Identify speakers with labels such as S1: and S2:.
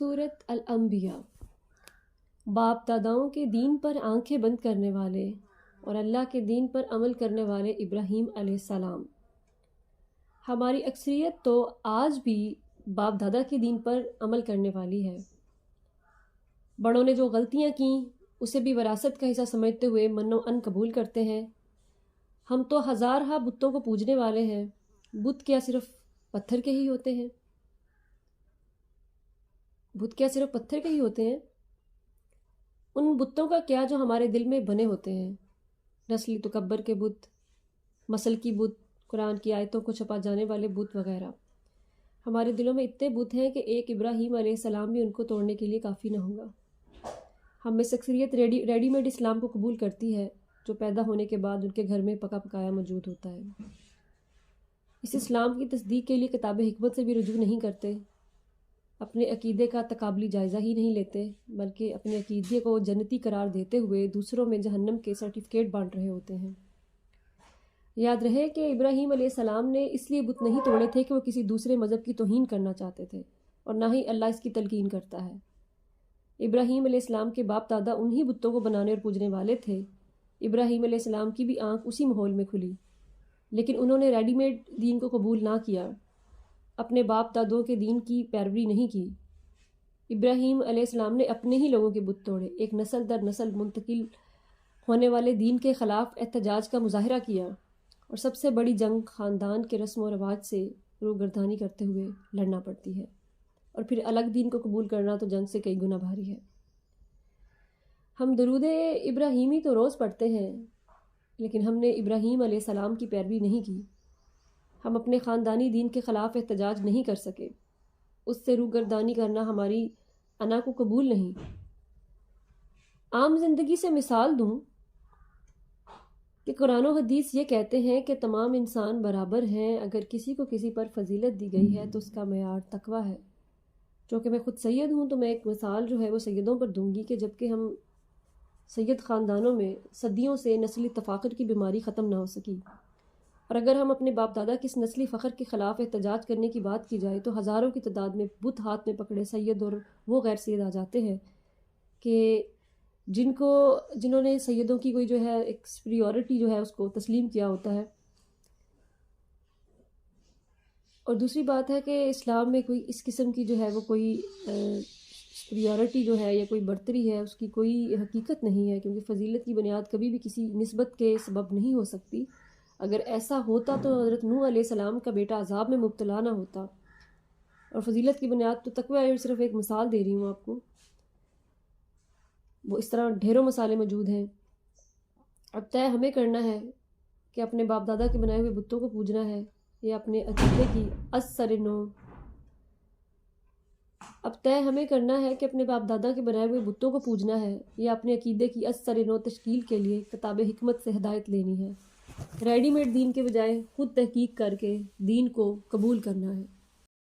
S1: سورۃ الانبیاء۔ باپ داداؤں کے دین پر آنکھیں بند کرنے والے اور اللہ کے دین پر عمل کرنے والے ابراہیم علیہ السلام۔ ہماری اکثریت تو آج بھی باپ دادا کے دین پر عمل کرنے والی ہے۔ بڑوں نے جو غلطیاں کیں اسے بھی وراثت کا حصہ سمجھتے ہوئے من و ان قبول کرتے ہیں۔ ہم تو ہزارہا بتوں کو پوجنے والے ہیں۔ بت کیا صرف پتھر کے ہی ہوتے ہیں؟ بت کیا صرف پتھر کے ہی ہوتے ہیں؟ ان بتوں کا کیا جو ہمارے دل میں بنے ہوتے ہیں؟ نسلی تکبر کے بت، مسل کی بت، قرآن کی آیتوں کو چھپا جانے والے بت وغیرہ۔ ہمارے دلوں میں اتنے بت ہیں کہ ایک ابراہیم علیہ السلام بھی ان کو توڑنے کے لیے کافی نہ ہوگا۔ ہم میں اکثریت ریڈی میڈ اسلام کو قبول کرتی ہے، جو پیدا ہونے کے بعد ان کے گھر میں پکا پکایا موجود ہوتا ہے۔ اس اسلام کی تصدیق کے لیے کتاب حکمت سے بھی رجوع نہیں کرتے، اپنے عقیدے کا تقابلی جائزہ ہی نہیں لیتے، بلکہ اپنے عقیدے کو جنتی قرار دیتے ہوئے دوسروں میں جہنم کے سرٹیفکیٹ بانٹ رہے ہوتے ہیں۔ یاد رہے کہ ابراہیم علیہ السلام نے اس لیے بت نہیں توڑے تھے کہ وہ کسی دوسرے مذہب کی توہین کرنا چاہتے تھے، اور نہ ہی اللہ اس کی تلقین کرتا ہے۔ ابراہیم علیہ السلام کے باپ دادا انہی بتوں کو بنانے اور پوجنے والے تھے۔ ابراہیم علیہ السلام کی بھی آنکھ اسی ماحول میں کھلی، لیکن انہوں نے ریڈی میڈ دین کو قبول نہ کیا، اپنے باپ دادوں کے دین کی پیروی نہیں کی۔ ابراہیم علیہ السلام نے اپنے ہی لوگوں کے بت توڑے، ایک نسل در نسل منتقل ہونے والے دین کے خلاف احتجاج کا مظاہرہ کیا، اور سب سے بڑی جنگ خاندان کے رسم و رواج سے روگردانی کرتے ہوئے لڑنا پڑتی ہے، اور پھر الگ دین کو قبول کرنا تو جنگ سے کئی گنا بھاری ہے۔ ہم درود ابراہیمی تو روز پڑھتے ہیں، لیکن ہم نے ابراہیم علیہ السلام کی پیروی نہیں کی۔ ہم اپنے خاندانی دین کے خلاف احتجاج نہیں کر سکے، اس سے روگردانی کرنا ہماری انا کو قبول نہیں۔ عام زندگی سے مثال دوں کہ قرآن و حدیث یہ کہتے ہیں کہ تمام انسان برابر ہیں، اگر کسی کو کسی پر فضیلت دی گئی ہے تو اس کا معیار تقویٰ ہے۔ چونکہ میں خود سید ہوں تو میں ایک مثال جو ہے وہ سیدوں پر دوں گی کہ جبکہ ہم سید خاندانوں میں صدیوں سے نسلی تفاخر کی بیماری ختم نہ ہو سکی، اور اگر ہم اپنے باپ دادا کے اس نسلی فخر کے خلاف احتجاج کرنے کی بات کی جائے تو ہزاروں کی تعداد میں بت ہاتھ میں پکڑے سید اور وہ غیر سید آ جاتے ہیں کہ جنہوں نے سیدوں کی کوئی جو ہے ایک سپریورٹی جو ہے اس کو تسلیم کیا ہوتا ہے۔ اور دوسری بات ہے کہ اسلام میں کوئی اس قسم کی جو ہے وہ کوئی سپریورٹی جو ہے یا کوئی برتری ہے، اس کی کوئی حقیقت نہیں ہے، کیونکہ فضیلت کی بنیاد کبھی بھی کسی نسبت کے سبب نہیں ہو سکتی۔ اگر ایسا ہوتا تو حضرت نوح علیہ السلام کا بیٹا عذاب میں مبتلا نہ ہوتا، اور فضیلت کی بنیاد تو تقویٰ ہے۔ صرف ایک مثال دے رہی ہوں آپ کو، وہ اس طرح ڈھیروں مسالے موجود ہیں۔ اب طے ہمیں کرنا ہے کہ اپنے باپ دادا کے بنائے ہوئے بتوں کو پوجنا ہے یا اپنے عقیدے کی اثر نو۔ اب طے ہمیں کرنا ہے کہ اپنے باپ دادا کے بنائے ہوئے بتوں کو پوجنا ہے یا اپنے عقیدے کی اثر نو تشکیل کے لیے کتاب حکمت سے ہدایت لینی ہے۔ ریڈی میڈ دین کے بجائے خود تحقیق کر کے دین کو قبول کرنا ہے۔